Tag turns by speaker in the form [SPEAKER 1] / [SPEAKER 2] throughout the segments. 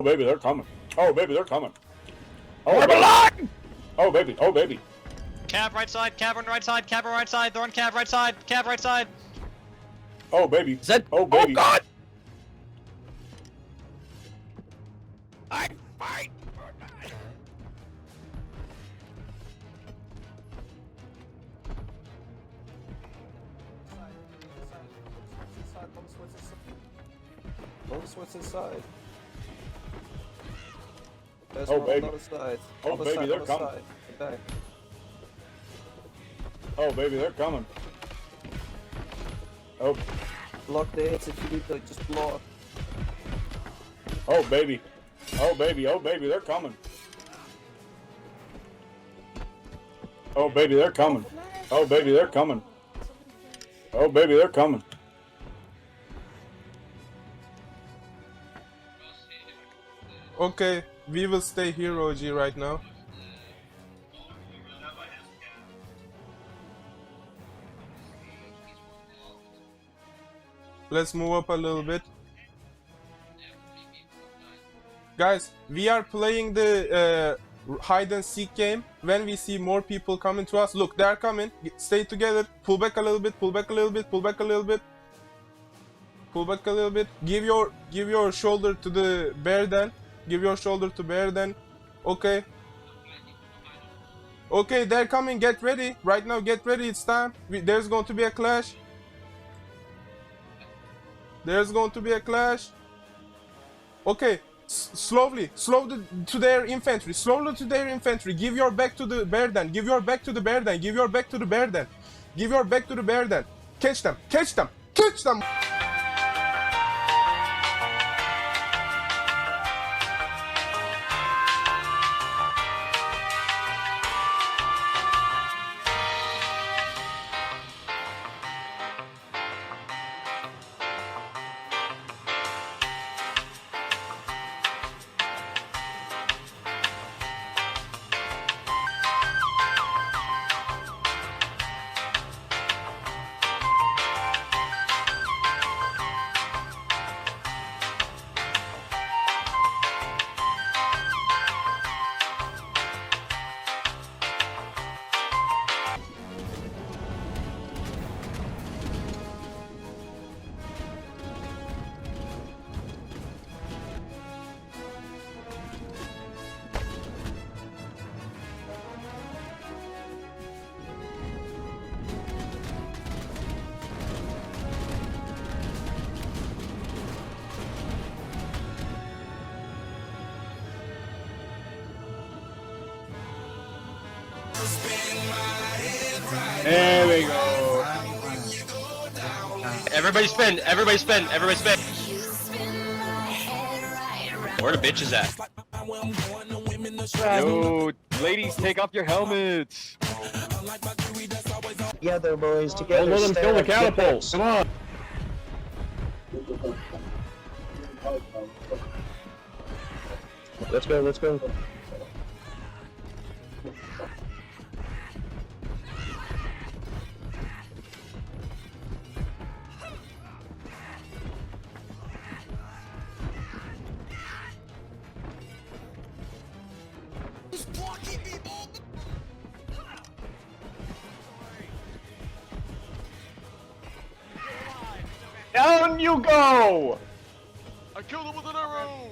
[SPEAKER 1] baby, they're coming. Oh, baby, they're coming. Oh, baby. Oh, baby. Oh, baby.
[SPEAKER 2] Cab right side, cab on right side, cab on right side, they're on cab right side, cab right side.
[SPEAKER 1] Oh, baby.
[SPEAKER 3] Is that?
[SPEAKER 1] Oh, baby.
[SPEAKER 3] Oh God! I fight.
[SPEAKER 4] What's inside? There's
[SPEAKER 1] Oh,
[SPEAKER 4] one
[SPEAKER 1] baby.
[SPEAKER 4] on the other side.
[SPEAKER 1] Oh,
[SPEAKER 4] Other
[SPEAKER 1] baby,
[SPEAKER 4] side,
[SPEAKER 1] they're
[SPEAKER 4] other
[SPEAKER 1] coming.
[SPEAKER 4] side. Back.
[SPEAKER 1] Oh, baby, they're coming. Oh,
[SPEAKER 4] Block the hits if you need to, just block.
[SPEAKER 1] oh, baby. Oh, baby. Oh, baby, they're coming. Oh, baby, they're coming. Oh, baby, they're coming. Oh, baby, they're coming.
[SPEAKER 5] Okay, we will stay here, OG, right now. Let's move up a little bit. Guys, we are playing the hide and seek game. When we see more people coming to us, look, they're coming. Stay together. Pull back a little bit. Pull back a little bit. Pull back a little bit. Pull back a little bit. Give your shoulder to the bear then. Give your shoulder to bear then. Okay. Okay, they're coming. Get ready. Right now, get ready. It's time. There's going to be a clash. There's going to be a clash. Okay. Slowly. To their infantry. Slowly to their infantry. Give your back to the bear then. Give your back to the bear then. Give your back to the bear then. Give your back to the bear then. Catch them. Catch them. Catch them.
[SPEAKER 1] There we go.
[SPEAKER 2] Everybody spin, everybody spin, everybody spin. Where the bitches at?
[SPEAKER 6] Yo, ladies, take off your helmets.
[SPEAKER 7] Together, boys, together.
[SPEAKER 6] Don't let them kill the catapult. Come on.
[SPEAKER 7] Let's go, let's go.
[SPEAKER 6] Down you go.
[SPEAKER 2] I killed him with an arrow!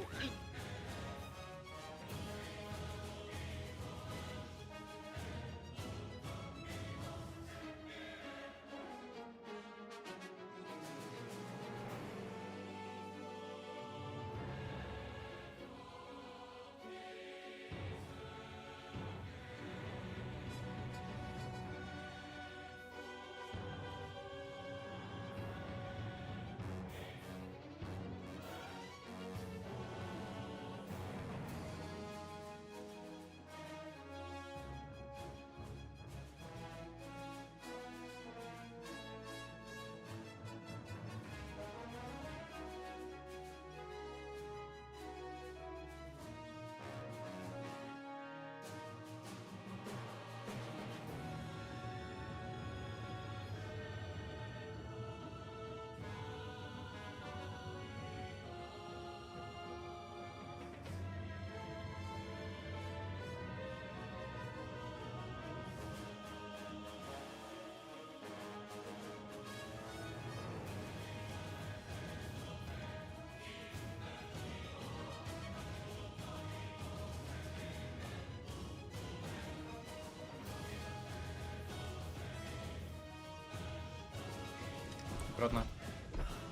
[SPEAKER 3] Аккуратно.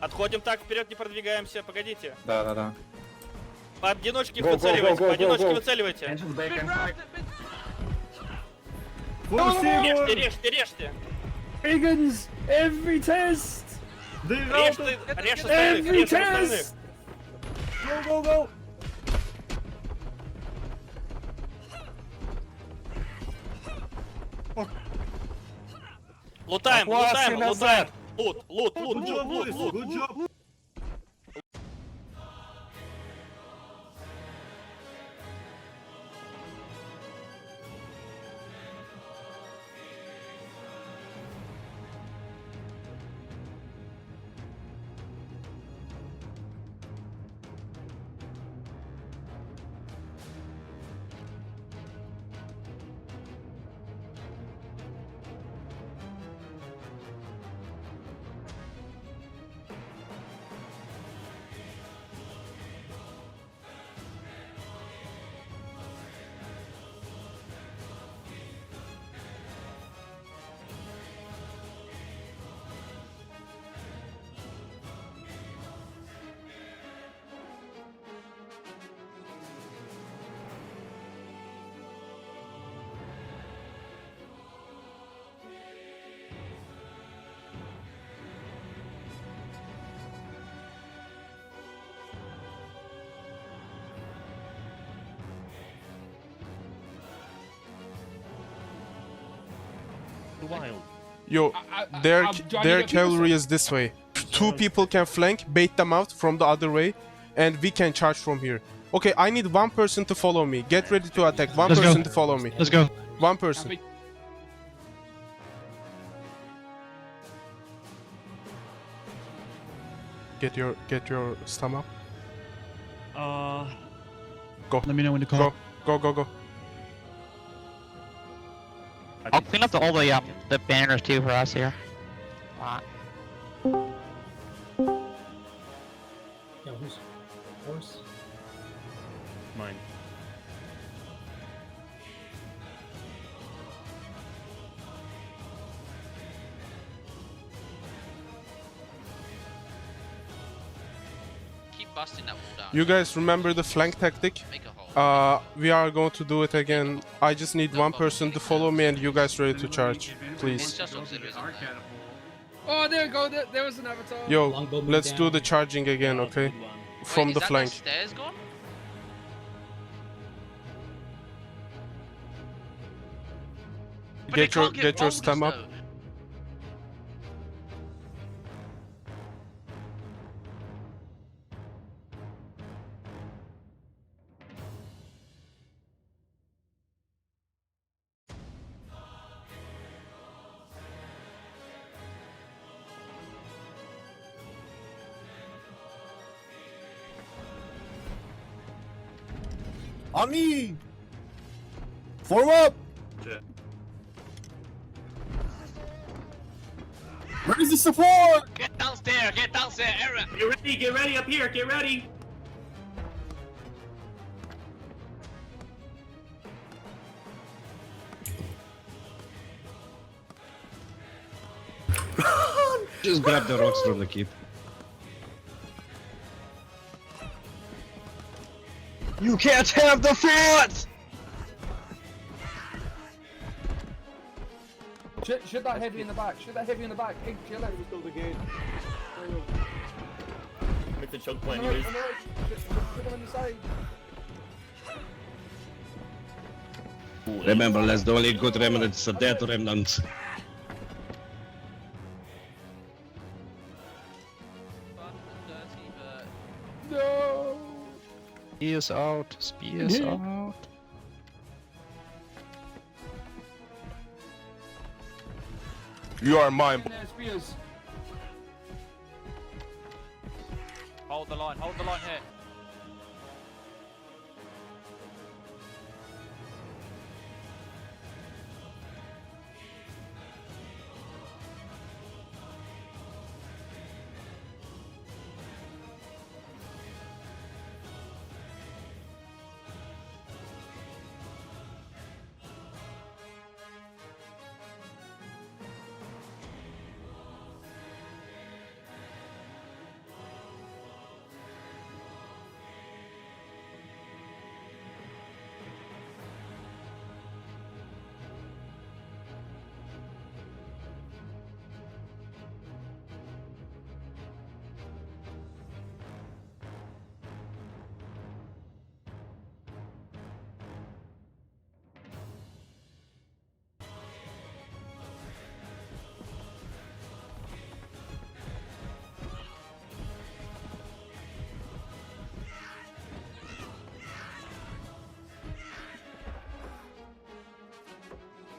[SPEAKER 7] Отходим так, вперед не продвигаемся, погодите.
[SPEAKER 3] Да.
[SPEAKER 7] Поодиночке их
[SPEAKER 1] Go, go,
[SPEAKER 7] выцеливайте,
[SPEAKER 1] go, go,
[SPEAKER 7] поодиночке
[SPEAKER 1] go, go.
[SPEAKER 7] выцеливайте. Режьте, режьте.
[SPEAKER 6] Vegans, every test.
[SPEAKER 7] Режь остальных, режь остальных.
[SPEAKER 6] Go.
[SPEAKER 7] Лутаем. Лут.
[SPEAKER 5] Yo, their cavalry is this way. Two people can flank, bait them out from the other way, and we can charge from here. Okay, I need one person to follow me. Get ready to attack. One person to follow me.
[SPEAKER 2] Let's go.
[SPEAKER 5] One person. Get your stamina. Go.
[SPEAKER 2] Let me know when to call.
[SPEAKER 5] Go.
[SPEAKER 2] I'll clean up all the banners too for us here.
[SPEAKER 6] Mine.
[SPEAKER 8] Keep busting that wall down.
[SPEAKER 5] You guys remember the flank tactic?
[SPEAKER 8] Make a hole.
[SPEAKER 5] We are going to do it again. I just need one person to follow me and you guys ready to charge,
[SPEAKER 8] It's
[SPEAKER 5] please.
[SPEAKER 8] just auxiliaries on there.
[SPEAKER 6] Oh, there we go. There was an avatar.
[SPEAKER 5] Yo, let's do the charging again, okay? From
[SPEAKER 8] Wait,
[SPEAKER 5] the
[SPEAKER 8] is that
[SPEAKER 5] flank.
[SPEAKER 8] guy's stairs gone? But they
[SPEAKER 5] Get your
[SPEAKER 8] can't get
[SPEAKER 5] get your
[SPEAKER 8] rolled
[SPEAKER 5] stam up.
[SPEAKER 8] though.
[SPEAKER 6] On me. Form up. Where is the support?
[SPEAKER 8] Get downstairs, Aaron!
[SPEAKER 7] Get ready up here, get ready.
[SPEAKER 9] Just grab the rocks from the keep. You can't have the fort!
[SPEAKER 4] Shoot that heavy in the back. Shoot that heavy in the back. Hey, chill out.
[SPEAKER 7] Still the gate. Make the choke point
[SPEAKER 4] On the right,
[SPEAKER 7] anyways.
[SPEAKER 4] on the right. Shoot them on the side.
[SPEAKER 9] Remember, that's the only good remnants, a dead remnant.
[SPEAKER 4] No.
[SPEAKER 2] Spears out. Spears out.
[SPEAKER 5] You are mine.
[SPEAKER 4] Spears.
[SPEAKER 7] Hold the line here.